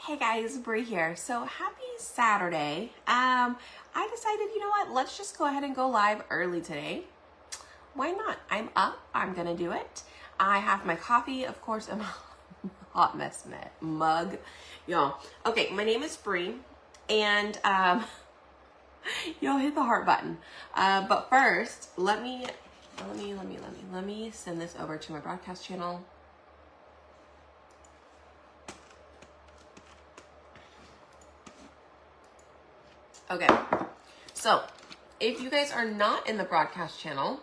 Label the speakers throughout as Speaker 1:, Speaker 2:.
Speaker 1: Hey guys, Brie here. So happy Saturday. I decided, you know what, let's just go ahead and go live early today. Why not? I'm up, I'm gonna do it. I have my coffee, of course, in my hot mess mug. Y'all. Okay, my name is Brie, and y'all hit the heart button. But first, let me send this over to my broadcast channel. Okay, so if you guys are not in the broadcast channel,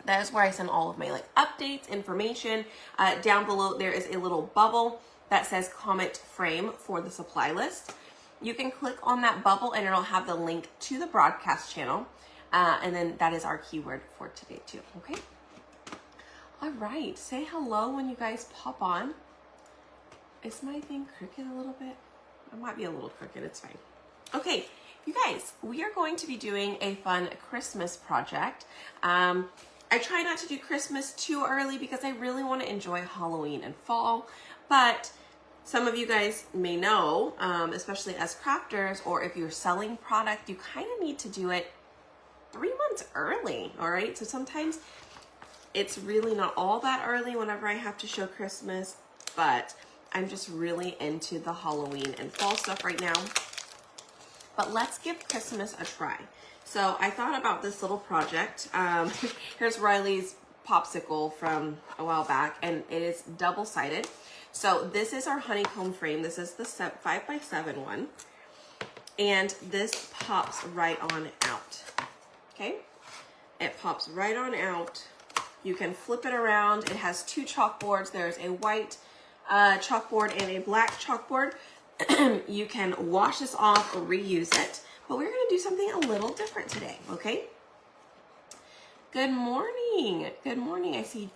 Speaker 1: that is where I send all of my updates, information. Down below there is a little bubble that says comment frame for the supply list. You can click on that bubble and it'll have the link to the broadcast channel. And then that is our keyword for today too, okay? All right, say hello when you guys pop on. Is my thing crooked a little bit? It might be a little crooked, it's fine. Okay, you guys, we are going to be doing a fun Christmas project. I try not to do Christmas too early because I really want to enjoy Halloween and fall, but some of you guys may know, especially as crafters or if you're selling product, you kind of need to do it 3 months early, all right? So sometimes it's really not all that early whenever I have to show Christmas, but I'm just really into the Halloween and fall stuff right now. But let's give Christmas a try. So I thought about this little project. Here's Riley's popsicle from a while back, and it is double-sided. So this is our honeycomb frame. This is the 5x7 one. And this pops right on out, okay? It pops right on out. You can flip it around. It has 2 chalkboards. There's a white chalkboard and a black chalkboard. You can wash this off or reuse it, but we're going to do something a little different today, okay? Good morning. Good morning. I see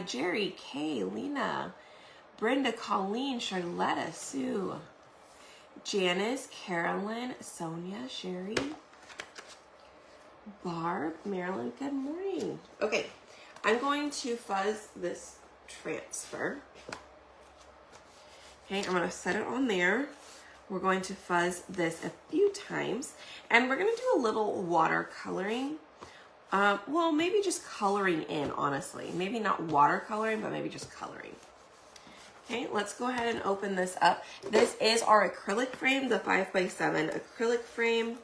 Speaker 1: Jerry, Kay, Lena, Brenda, Colleen, Charlotta, Sue, Janice, Carolyn, Sonia, Sherry, Barb, Marilyn. Good morning. Okay, I'm going to fuzz this transfer. Okay, I'm gonna set it on there. We're going to fuzz this a few times, and we're gonna do a little watercoloring. Well, maybe just coloring in, honestly. Maybe not watercoloring, but maybe just coloring. Okay, let's go ahead and open this up. This is our acrylic frame, the 5x7 acrylic frame.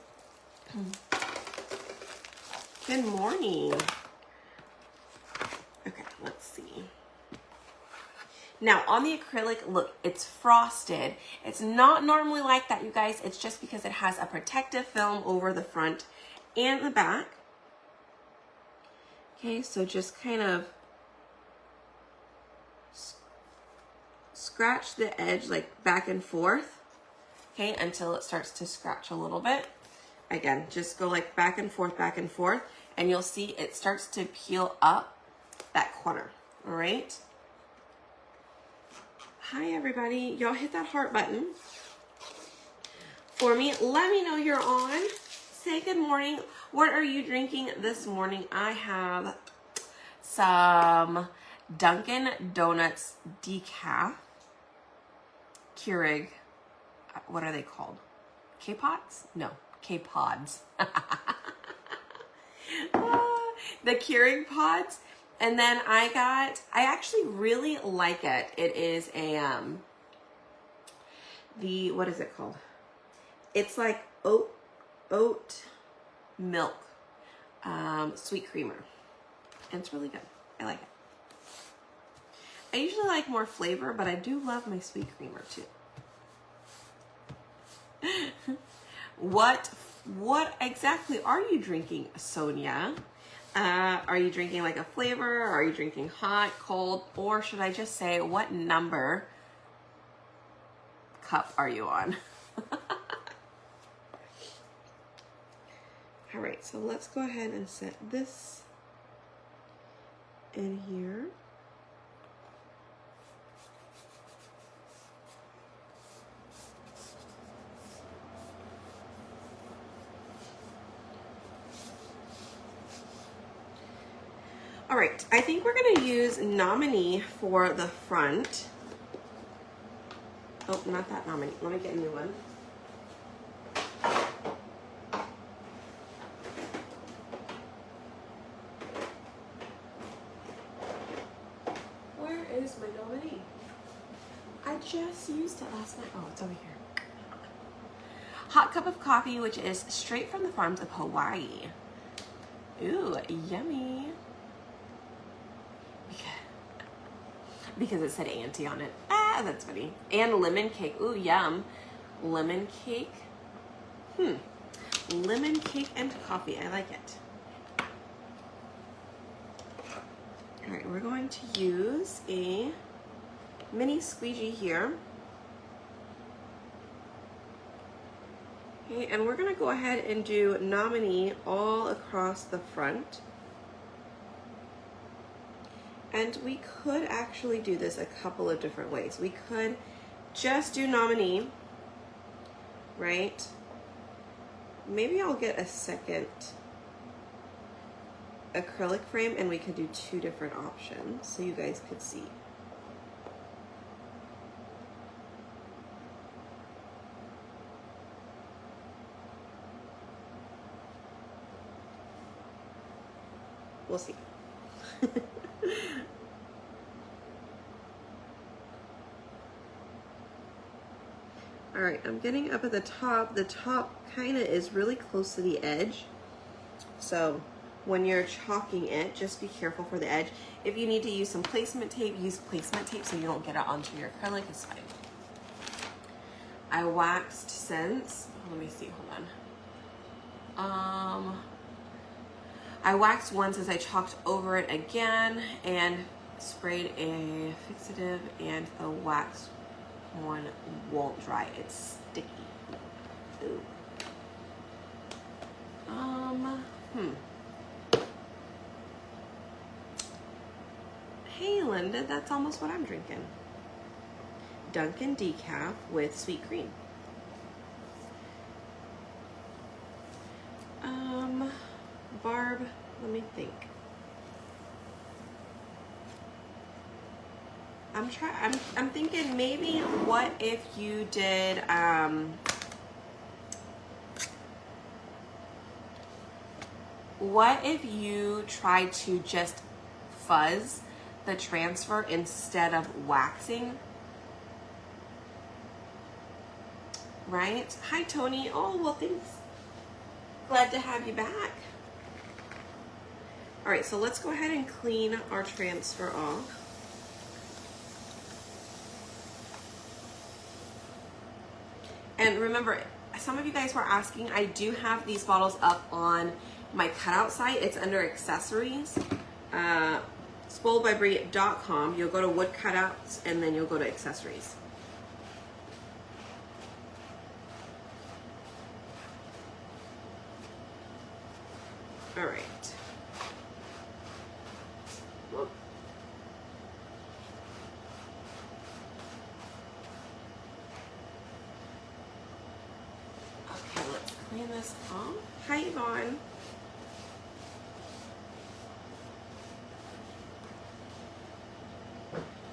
Speaker 1: Good morning. Okay, let's see. Now on the acrylic, look, it's frosted. It's not normally like that, you guys. It's just because it has a protective film over the front and the back. Okay, so just kind of scratch the edge like back and forth, okay, until it starts to scratch a little bit. Again, just go like back and forth, and you'll see it starts to peel up that corner, all right? Hi everybody, y'all hit that heart button for me. Let me know you're on. Say good morning. What are you drinking this morning? I have some Dunkin' Donuts decaf Keurig. What are they called? K-Pots? No, K-Pods. The Keurig pods. And then I actually really like it. It is a, what is it called? It's like oat milk, sweet creamer. And it's really good. I like it. I usually like more flavor, but I do love my sweet creamer too. What exactly are you drinking, Sonia? Are you drinking like a flavor? Are you drinking hot, cold, or should I just say what number cup are you on? All right, so let's go ahead and set this in here. All right, I think we're gonna use Nominee for the front. Oh, not that nominee. Let me get a new one. Where is my nominee? I just used it last night. Oh, it's over here. Hot cup of coffee, which is straight from the farms of Hawaii. Ooh, yummy. Because it said auntie on it. Ah, that's funny. And lemon cake. Ooh, yum. Lemon cake. Lemon cake and coffee. I like it. All right, we're going to use a mini squeegee here. Okay, and we're gonna go ahead and do nominee all across the front. And we could actually do this a couple of different ways. We could just do nominee, right? Maybe I'll get a second acrylic frame and we could do two different options so you guys could see. We'll see. All right, I'm getting up at the top. The top kind of is really close to the edge. So when you're chalking it, just be careful for the edge. If you need to use some placement tape, use placement tape so you don't get it onto your acrylic. It's fine. I waxed since, let me see, hold on. I waxed once as I chalked over it again and sprayed a fixative, and the wax one won't dry. It's sticky. Ooh. Hey Linda, that's almost what I'm drinking. Dunkin' decaf with sweet cream. Barb, let me think. I'm thinking maybe what if you did what if you tried to just fuzz the transfer instead of waxing? Right? Hi Tony. Oh, well, thanks. Glad to have you back. All right, so let's go ahead and clean our transfer off. And remember, some of you guys were asking, I do have these bottles up on my cutout site. It's under accessories, spoiledbybrie.com. You'll go to wood cutouts and then you'll go to accessories. All right. Whoop. Okay, let's clean this off. Hi, Yvonne.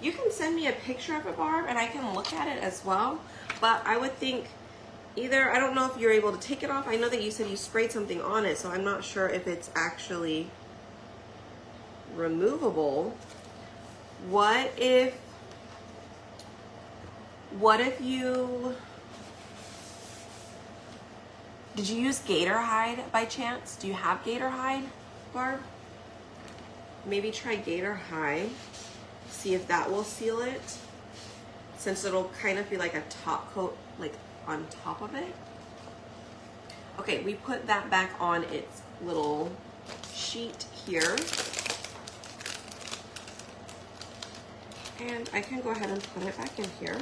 Speaker 1: You can send me a picture of it, Barb, and I can look at it as well. But I would think either, I don't know if you're able to take it off. I know that you said you sprayed something on it, so I'm not sure if it's actually removable. What if you, did you use gator hide by chance? Do you have gator hide, Barb? Maybe try gator hide. See if that will seal it, since it'll kind of be like a top coat, like on top of it. Okay, we put that back on its little sheet here. And I can go ahead and put it back in here.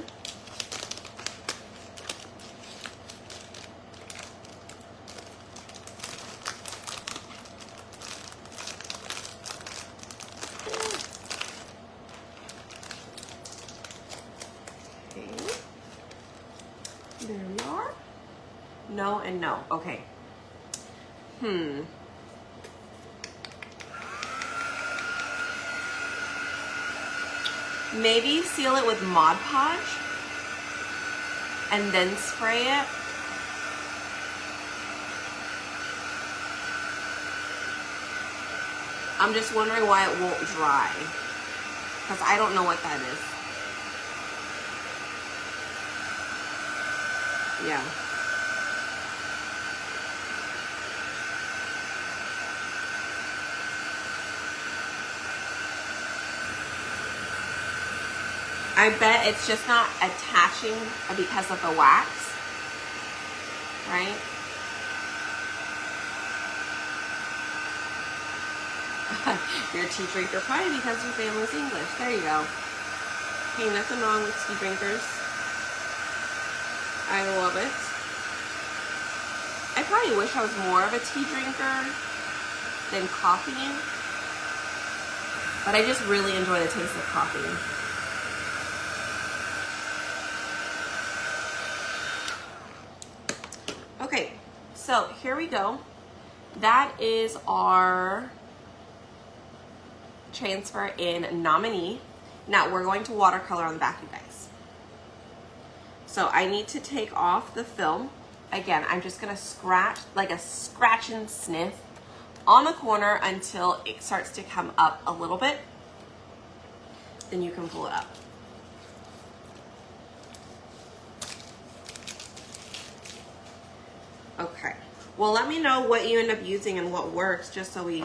Speaker 1: There we are. No and no. Okay. Maybe seal it with Mod Podge. and then spray it. I'm just wondering why it won't dry, because I don't know what that is. Yeah. I bet it's just not attaching because of the wax, right? You're a tea drinker probably because your family's English. There you go. Hey, nothing wrong with tea drinkers. I love it. I probably wish I was more of a tea drinker than coffee, but I just really enjoy the taste of coffee. Okay, so here we go. That is our transfer in Nominee. Now we're going to watercolor on the back, you guys. So I need to take off the film. Again, I'm just gonna scratch, like a scratch and sniff on the corner until it starts to come up a little bit. Then you can pull it up. Okay, well, let me know what you end up using and what works, just so we,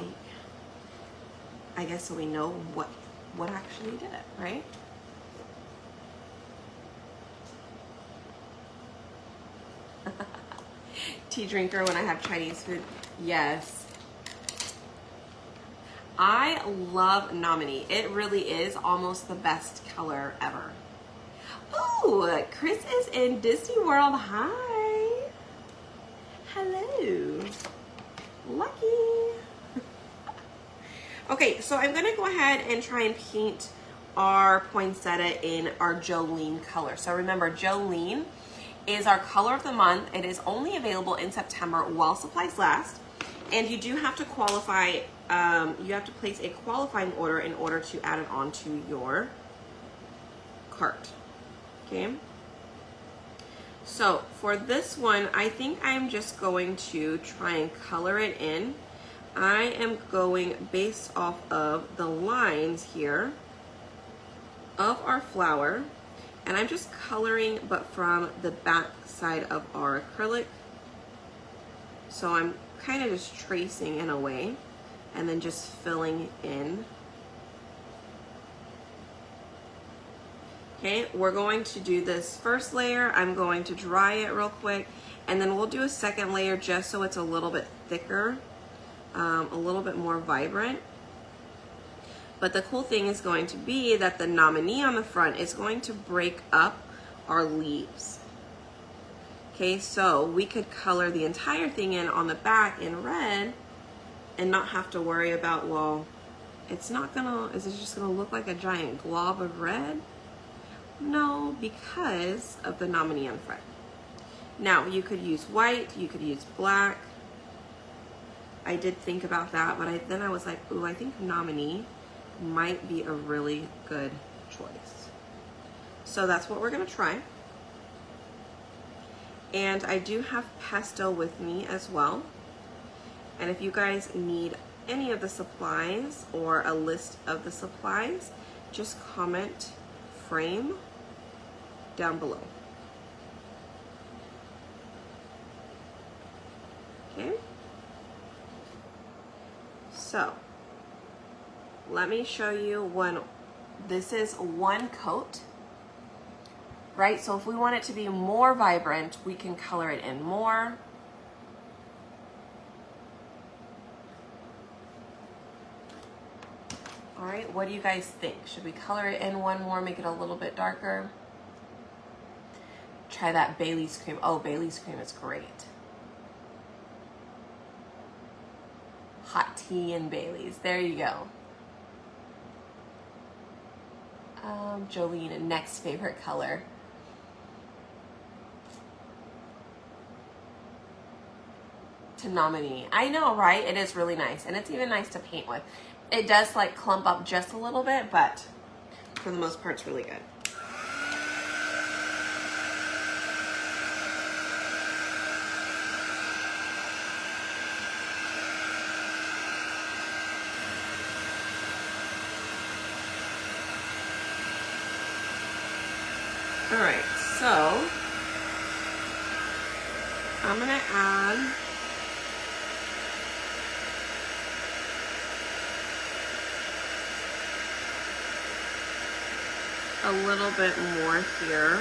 Speaker 1: I guess, so we know what actually did it, right? Tea drinker when I have Chinese food. Yes. I love Nominee. It really is almost the best color ever. Oh, Chris is in Disney World. Hi. Hello. Lucky. Okay, so I'm gonna go ahead and try and paint our poinsettia in our Jolene color. So remember, Jolene is our color of the month. It is only available in September while supplies last. And you do have to qualify, you have to place a qualifying order in order to add it onto your cart, okay? So for this one, I think I'm just going to try and color it in. I am going based off of the lines here of our flower, and I'm just coloring, but from the back side of our acrylic. So I'm kind of just tracing in a way, and then just filling in. Okay, we're going to do this first layer. I'm going to dry it real quick, and then we'll do a second layer just so it's a little bit thicker, a little bit more vibrant. But the cool thing is going to be that the Nominee on the front is going to break up our leaves. Okay, so we could color the entire thing in on the back in red and not have to worry about, well, it's not gonna, is it just gonna look like a giant glob of red? No, because of the Nominee on the front. Now, you could use white, you could use black. I did think about that, but then I was like, ooh, I think Nominee might be a really good choice. So that's what we're gonna try. And I do have pesto with me as well. And if you guys need any of the supplies or a list of the supplies, just comment frame down below. Okay. So let me show you one. This is one coat, right? So if we want it to be more vibrant, we can color it in more. All right, what do you guys think? Should we color it in one more, make it a little bit darker? Try that Bailey's cream. Oh, Bailey's cream is great. Hot tea and Bailey's. There you go. Jolene, next favorite color. To Nominee. I know, right? It is really nice. And it's even nice to paint with. It does like clump up just a little bit, but for the most part, it's really good. All right, so I'm gonna add a little bit more here.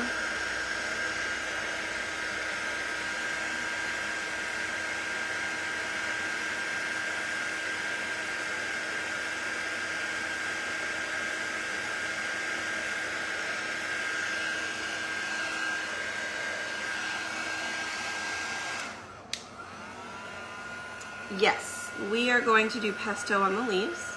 Speaker 1: Yes, we are going to do pesto on the leaves.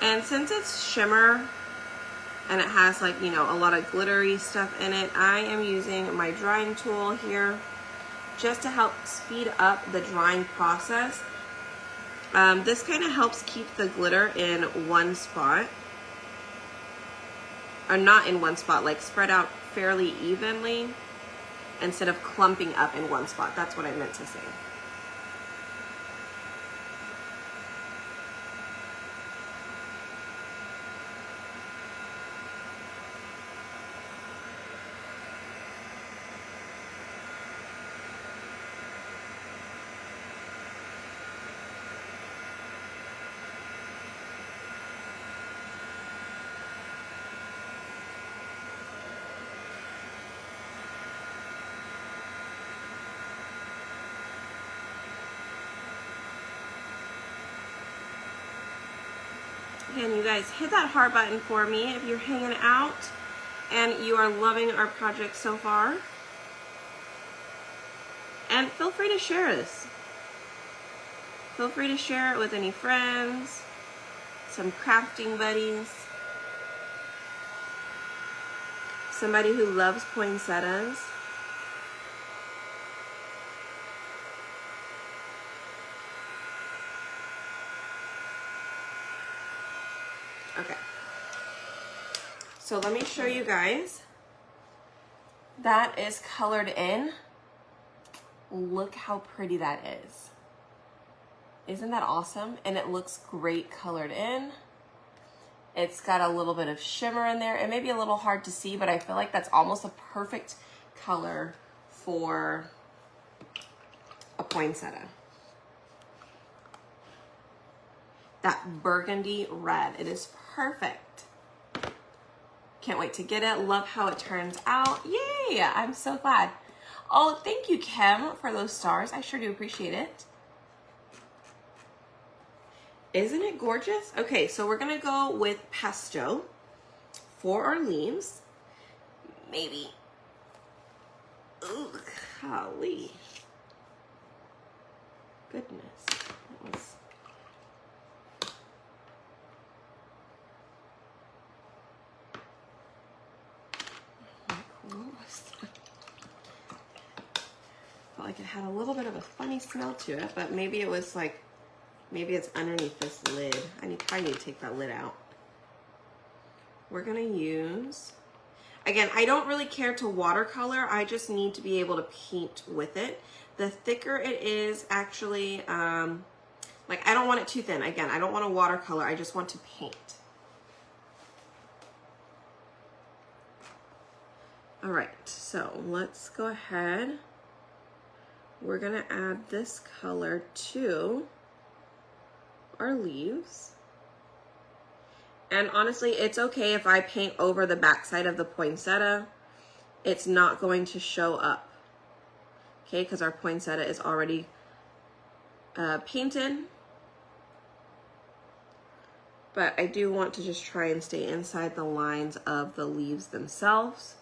Speaker 1: And since it's shimmer and it has like, you know, a lot of glittery stuff in it, I am using my drying tool here just to help speed up the drying process. This kind of helps keep the glitter in one spot. Or not in one spot, like spread out fairly evenly instead of clumping up in one spot. That's what I meant to say. Again, you guys, hit that heart button for me if you're hanging out and you are loving our project so far. And feel free to share this. Feel free to share it with any friends, some crafting buddies, somebody who loves poinsettias. Okay, so let me show you guys. That is colored in. Look how pretty that is. Isn't that awesome? And it looks great colored in. It's got a little bit of shimmer in there. It may be a little hard to see, but I feel like that's almost a perfect color for a poinsettia. That burgundy red, it is perfect. Can't wait to get it. Love how it turns out. Yay, I'm so glad. Oh, thank you, Kim, for those stars. I sure do appreciate it. Isn't it gorgeous? Okay, so we're gonna go with pesto for our leaves. Maybe. Ooh, golly. Goodness. That was... Felt like it had a little bit of a funny smell to it, but maybe it was like, maybe it's underneath this lid. Probably need to take that lid out. We're gonna use, again, I don't really care to watercolor. I just need to be able to paint with it. The thicker it is, actually, like I don't want it too thin. Again, I don't want to watercolor. I just want to paint. All right, so let's go ahead. We're gonna add this color to our leaves. And honestly, it's okay if I paint over the backside of the poinsettia. It's not going to show up, okay? Because our poinsettia is already painted. But I do want to just try and stay inside the lines of the leaves themselves.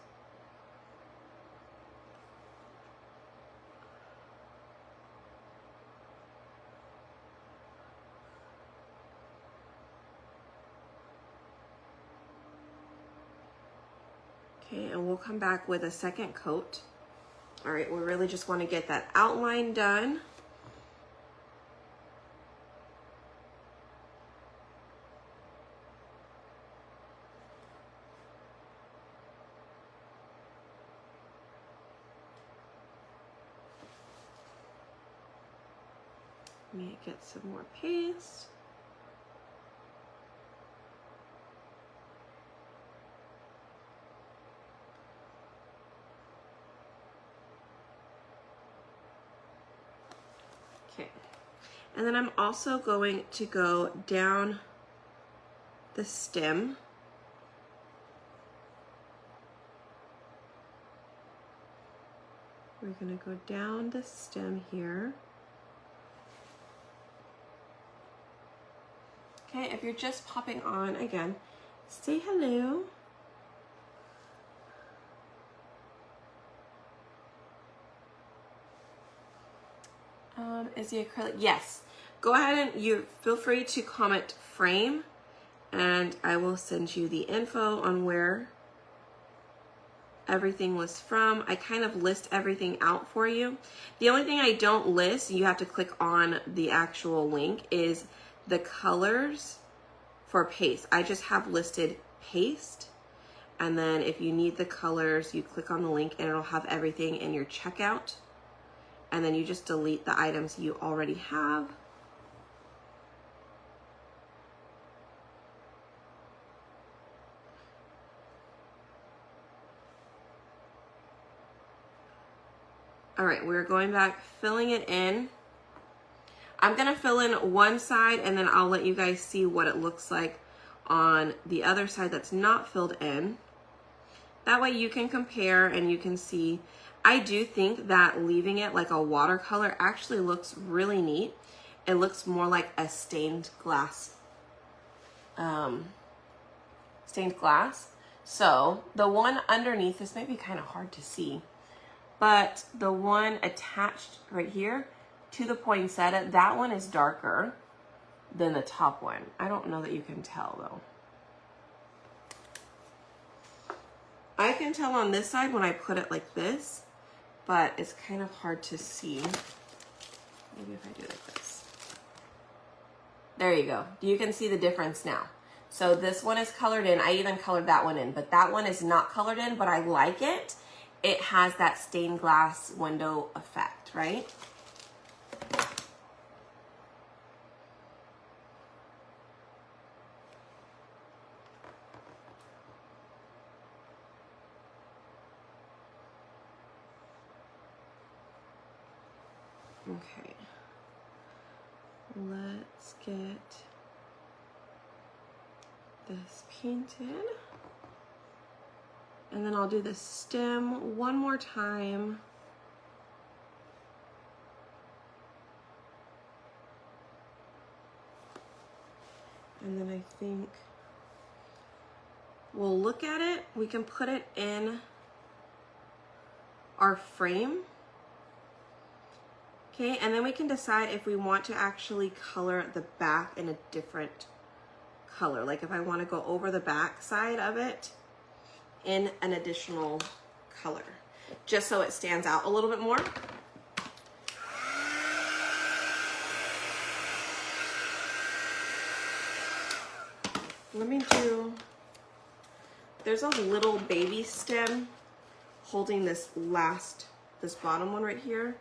Speaker 1: Okay, and we'll come back with a second coat. All right, we really just want to get that outline done. Let me get some more paste. Okay. And then I'm also going to go down the stem. We're going to go down the stem here. Okay, if you're just popping on, again, say hello. Is the acrylic? Yes. Go ahead and you feel free to comment frame, and I will send you the info on where everything was from. I kind of list everything out for you. The only thing I don't list, you have to click on the actual link, is the colors for paste. I just have listed paste, and then if you need the colors, you click on the link and it'll have everything in your checkout, and then you just delete the items you already have. All right, we're going back, filling it in. I'm gonna fill in one side and then I'll let you guys see what it looks like on the other side that's not filled in. That way you can compare and you can see. I do think that leaving it like a watercolor actually looks really neat. It looks more like a stained glass. So the one underneath, this may be kind of hard to see, but the one attached right here to the poinsettia, that one is darker than the top one. I don't know that you can tell though. I can tell on this side when I put it like this, but it's kind of hard to see. Maybe if I do it like this. There you go. You can see the difference now. So this one is colored in. I even colored that one in, but that one is not colored in, but I like it. It has that stained glass window effect, right? Okay, let's get this painted. And then I'll do the stem one more time. And then I think we'll look at it. We can put it in our frame. Okay, and then we can decide if we want to actually color the back in a different color. Like if I want to go over the back side of it in an additional color, just so it stands out a little bit more. Let me do, there's a little baby stem holding this bottom one right here.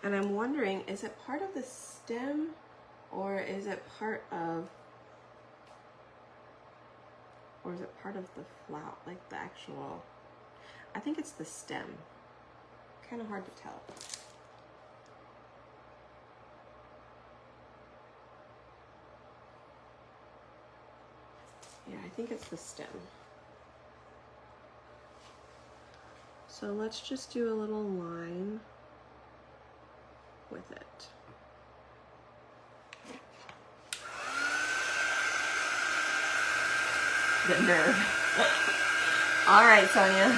Speaker 1: And I'm wondering, is it part of the stem or is it part of the flower, like the actual, I think it's the stem. Kind of hard to tell. Yeah, I think it's the stem. So let's just do a little line with it. The nerve. All right, Sonia.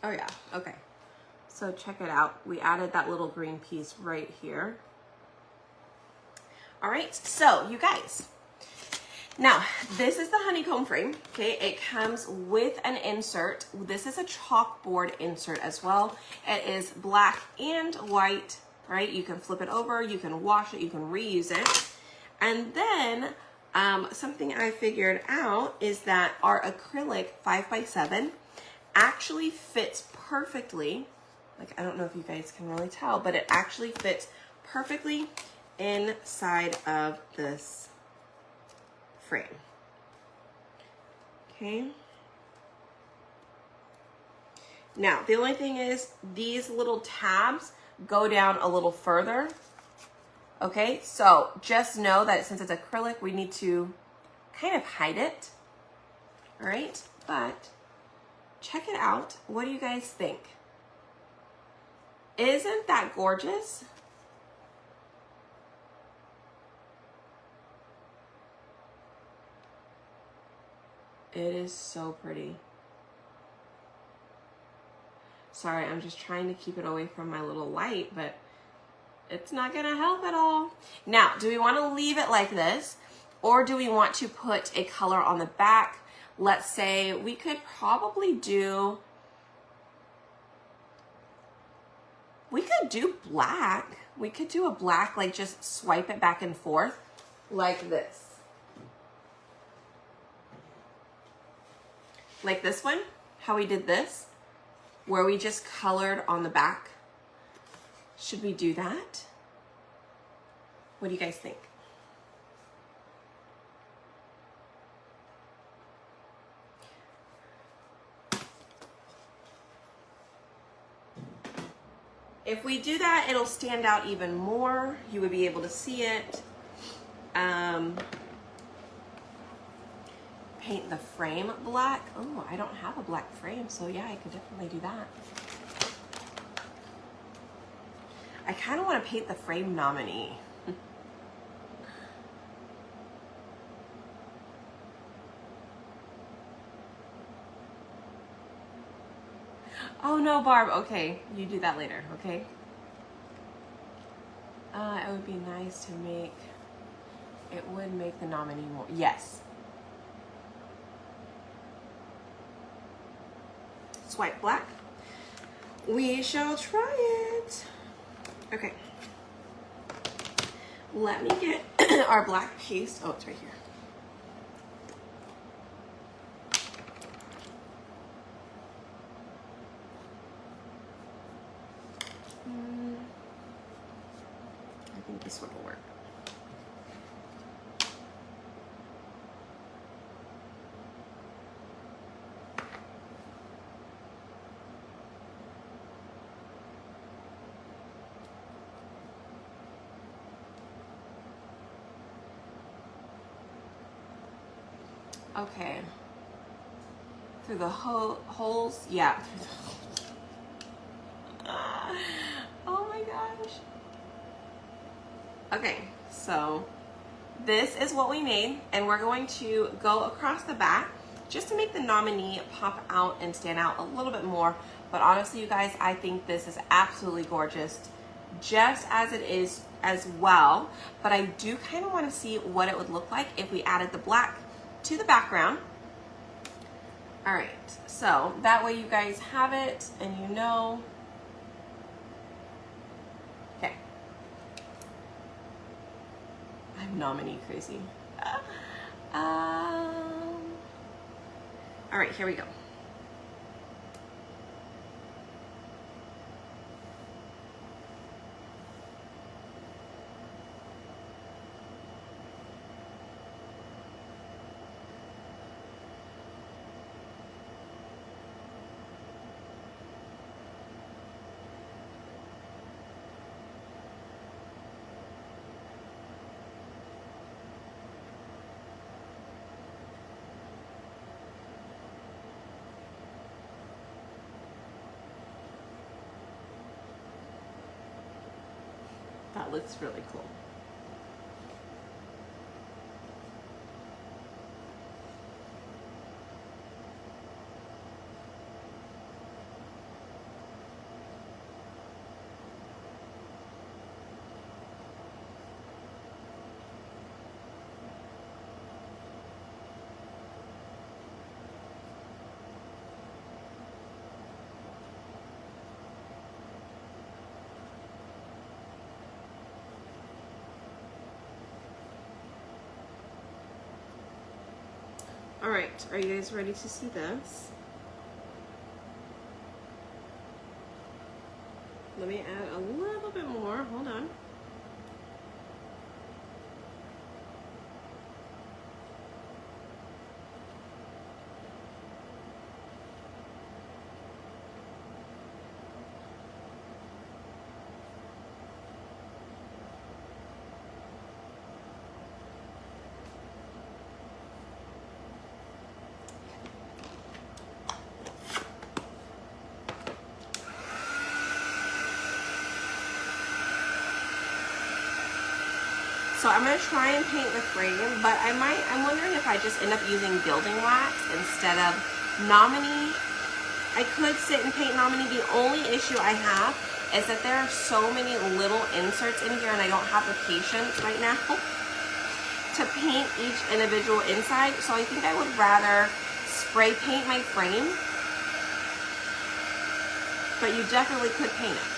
Speaker 1: Oh yeah, okay. So check it out. We added that little green piece right here. All right, so you guys, now this is the honeycomb frame, okay? It comes with an insert. This is a chalkboard insert as well. It is black and white, right? You can flip it over, you can wash it, you can reuse it. And then something I figured out is that our acrylic 5x7 actually fits perfectly. Like, I don't know if you guys can really tell, but it actually fits perfectly inside of this frame. Okay. Now, the only thing is these little tabs go down a little further. Okay, so just know that since it's acrylic, we need to kind of hide it. All right, but check it out. What do you guys think? Isn't that gorgeous? It is so pretty. Sorry, I'm just trying to keep it away from my little light, but it's not gonna help at all. Now, do we want to leave it like this, or do we want to put a color on the back? Let's say we could probably do, we could do black. We could do a black, like just swipe it back and forth like this. Like this one, how we did this, where we just colored on the back. Should we do that? What do you guys think? If we do that, it'll stand out even more. You would be able to see it. Paint the frame black. Oh, I don't have a black frame, so yeah, I could definitely do that. I kind of want to paint the frame nominee. Oh no, Barb. Okay, you do that later, okay? It would be nice to make, it would make the nominee more, yes. Swipe black. We shall try it. Okay. Let me get our black paste. Oh, it's right here. I think this one will work. Okay. Through the holes? Yeah. Oh my gosh. Okay, so this is what we made, and we're going to go across the back just to make the nominee pop out and stand out a little bit more. But honestly, you guys, I think this is absolutely gorgeous, just as it is as well. But I do kind of want to see what it would look like if we added the black to the background. All right, so that way you guys have it and you know. Okay. I'm nominee crazy. All right, here we go. That looks really cool. All right, are you guys ready to see this? Let me add a little bit more, hold on. So I'm gonna try and paint the frame, but I'm wondering if I just end up using gilding wax instead of Nomine. I could sit and paint Nomine. The only issue I have is that there are so many little inserts in here and I don't have the patience right now to paint each individual inside. So I think I would rather spray paint my frame, but you definitely could paint it.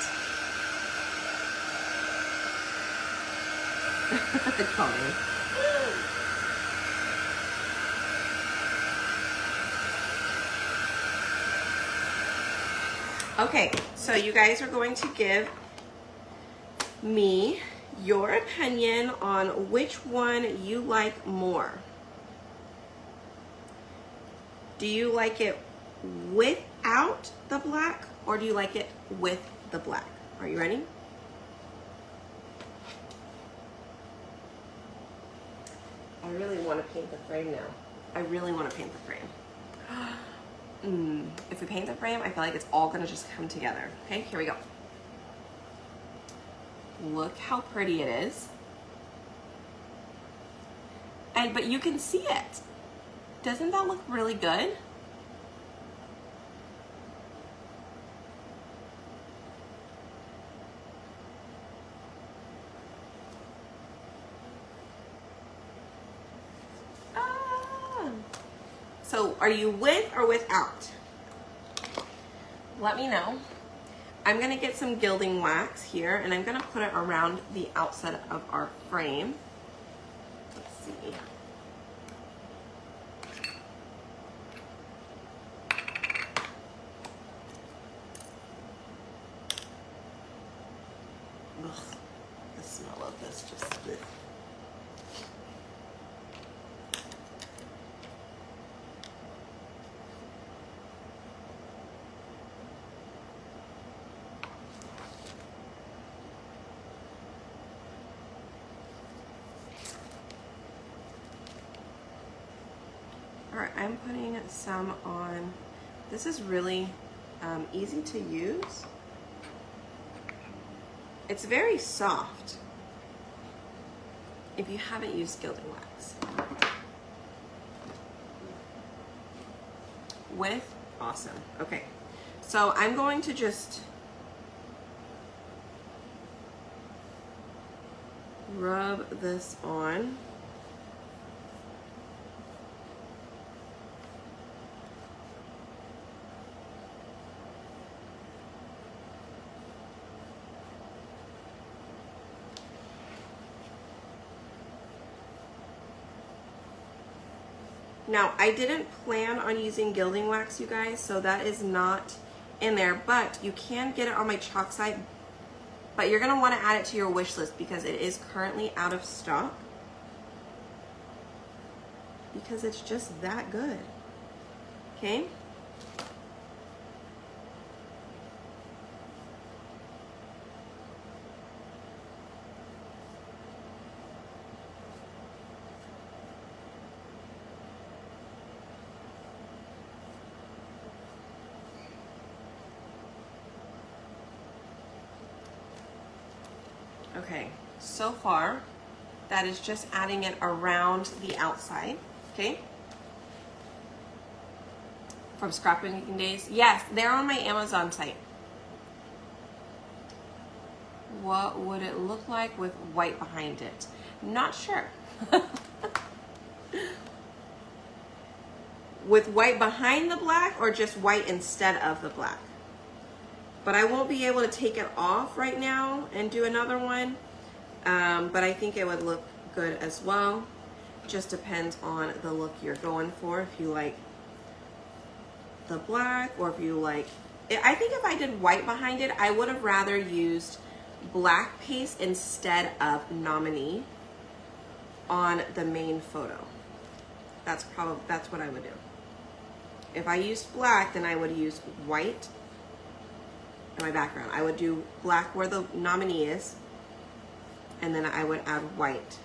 Speaker 1: Color. Okay, so you guys are going to give me your opinion on which one you like more. Do you like it without the black or do you like it with the black? Are you ready? I really want to paint the frame now. I really want to paint the frame. If we paint the frame, I feel like it's all going to just come together. Okay, here we go. Look how pretty it is. But you can see it. Doesn't that look really good? So are you with or without? Let me know. I'm gonna get some gilding wax here and I'm gonna put it around the outside of our frame. Let's see. Ugh, the smell of this just... Ugh. Alright, I'm putting some on. This is really easy to use. It's very soft if you haven't used gilding wax. With, awesome. Okay, so I'm going to just rub this on. Now, I didn't plan on using gilding wax, you guys, so that is not in there, but you can get it on my chalk side, but you're gonna wanna add it to your wish list because it is currently out of stock because it's just that good, okay? Okay, so far, that is just adding it around the outside, okay? From Scrapbooking Days. Yes, they're on my Amazon site. What would it look like with white behind it? Not sure. With white behind the black or just white instead of the black? But I won't be able to take it off right now and do another one. But I think it would look good as well. just depends on the look you're going for. If you like the black, or if you like, I think if I did white behind it, I would have rather used black paste instead of Nominee on the main photo. That's what I would do. If I used black, then I would use white in my background. I would do black where the Nominee is, and then I would add white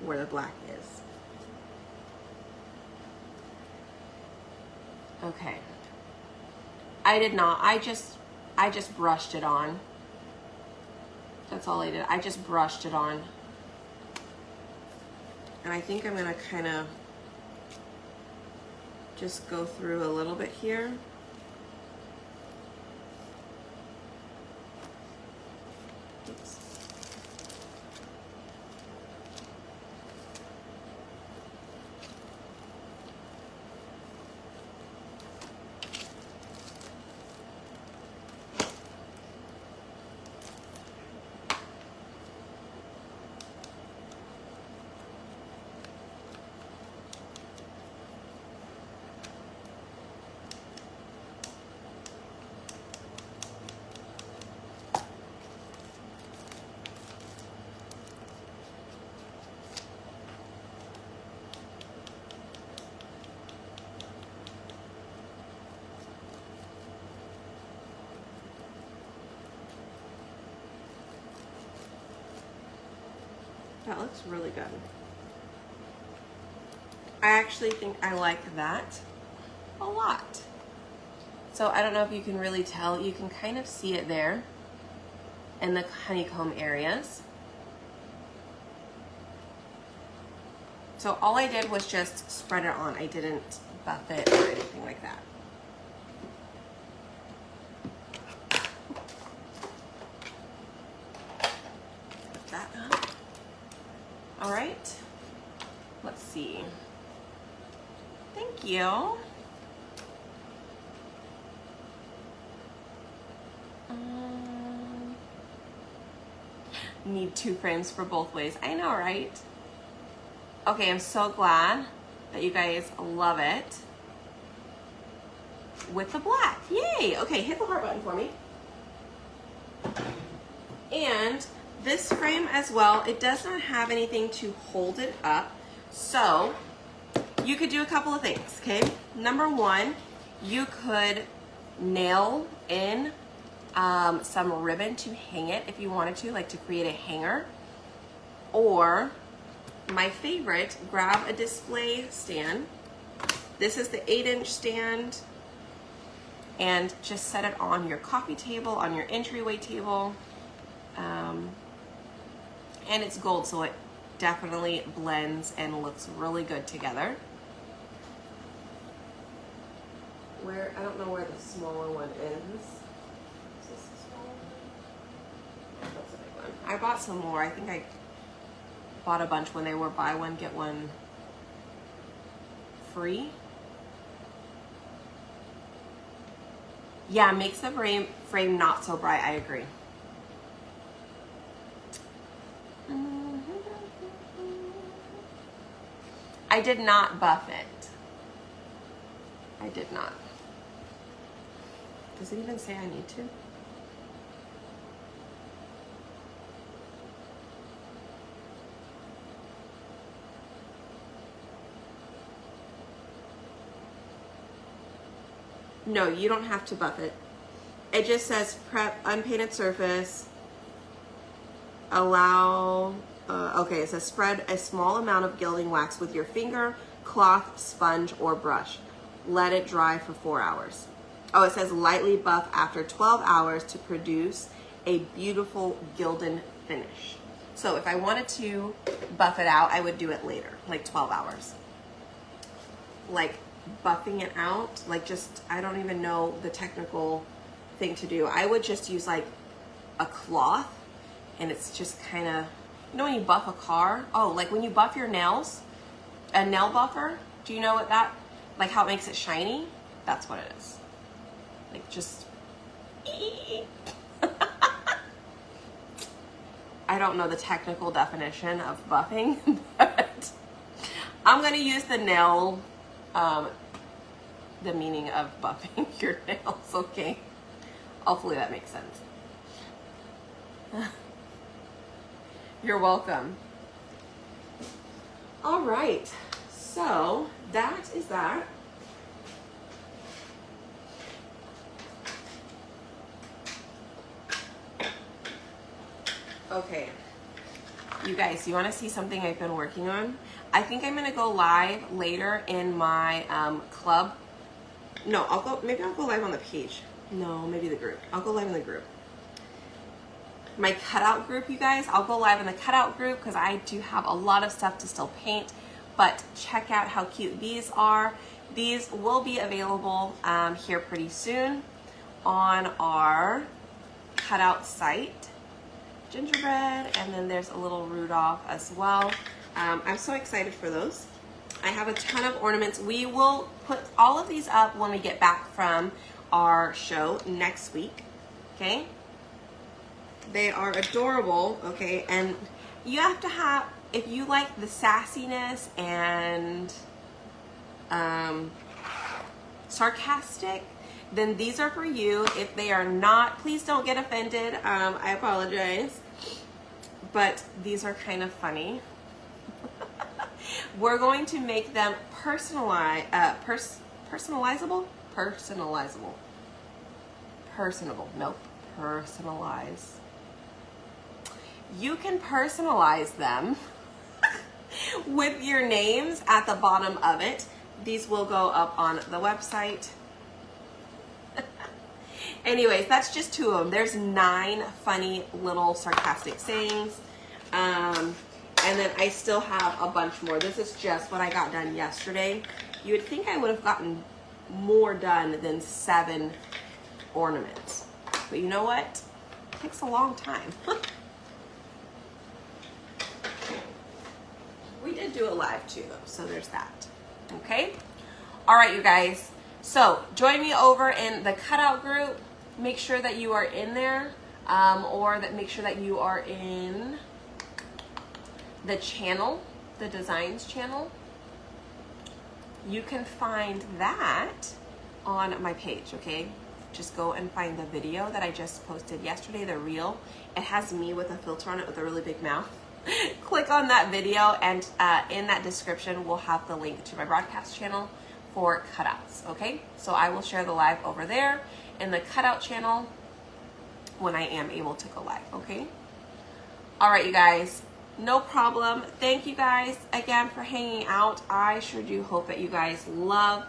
Speaker 1: where the black is. Okay. I did not. I just brushed it on. That's all I did. I just brushed it on. And I think I'm gonna kind of just go through a little bit here. Oops. That looks really good. I actually think I like that a lot. So I don't know if you can really tell. You can kind of see it there in the honeycomb areas. So all I did was just spread it on. I didn't buff it or anything like that. Put that up. All right, let's see. Thank you. Need 2 frames for both ways. I know, right? Okay, I'm so glad that you guys love it with the black. Yay! Okay, hit the heart button for me. And this frame as well, it does not have anything to hold it up. So you could do a couple of things, okay? Number one, you could nail in some ribbon to hang it if you wanted to, like to create a hanger. Or my favorite, grab a display stand. This is the 8-inch stand, and just set it on your coffee table, on your entryway table. And it's gold, so it definitely blends and looks really good together. I don't know where the smaller one is. Is this the smaller one? That's a big one. I bought some more. I think I bought a bunch when they were buy one, get one free. Yeah, makes the frame not so bright. I agree. I did not buff it. I did not. Does it even say I need to? No, you don't have to buff it. It just says prep unpainted surface. Allow, okay, it says spread a small amount of gilding wax with your finger, cloth, sponge, or brush. Let it dry for 4 hours. Oh, it says lightly buff after 12 hours to produce a beautiful gilded finish. So if I wanted to buff it out, I would do it later, like 12 hours. Like buffing it out, like just, I don't even know the technical thing to do. I would just use like a cloth, and it's just kind of, you know when you buff a car? Oh, like when you buff your nails, a nail buffer, do you know what that, like how it makes it shiny? That's what it is. Like just, I don't know the technical definition of buffing, but I'm gonna use the nail, the meaning of buffing your nails, okay? Hopefully that makes sense. You're welcome. All right, so that is that. Okay, you guys, you want to see something I've been working on? I think I'm gonna go live later in my club. No, maybe I'll go live on the page. No, maybe the group. I'll go live in the group. My cutout group, you guys, I'll go live in the cutout group because I do have a lot of stuff to still paint, but check out how cute these are. These will be available here pretty soon on our cutout site. Gingerbread, and then there's a little Rudolph as well. I'm so excited for those. I have a ton of ornaments. We will put all of these up when we get back from our show next week, okay? They are adorable, okay? And you have to have, if you like the sassiness and sarcastic, then these are for you. If they are not, please don't get offended. I apologize. But these are kind of funny. We're going to make them personalizable? Personable. Nope. Personalize. You can personalize them with your names at the bottom of it. These will go up on the website. Anyways, that's just 2 of them. There's 9 funny little sarcastic sayings. And then I still have a bunch more. This is just what I got done yesterday. You would think I would have gotten more done than 7 ornaments. But you know what? It takes a long time. We did do it live too, though, so there's that. Okay? All right, you guys. So join me over in the cutout group. Make sure that you are in there, or make sure that you are in the channel, the designs channel. You can find that on my page, okay? Just go and find the video that I just posted yesterday, the reel. It has me with a filter on it with a really big mouth. Click on that video, and in that description, we'll have the link to my broadcast channel for cutouts, okay? So I will share the live over there in the cutout channel when I am able to go live, okay? All right, you guys, no problem. Thank you guys again for hanging out. I sure do hope that you guys love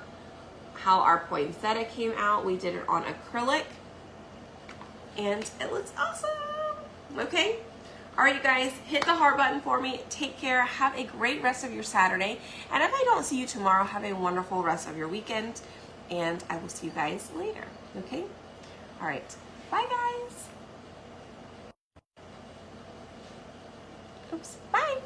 Speaker 1: how our poinsettia came out. We did it on acrylic, and it looks awesome, okay? All right, you guys, hit the heart button for me. Take care. Have a great rest of your Saturday. And if I don't see you tomorrow, have a wonderful rest of your weekend. And I will see you guys later, okay? All right. Bye, guys. Oops. Bye.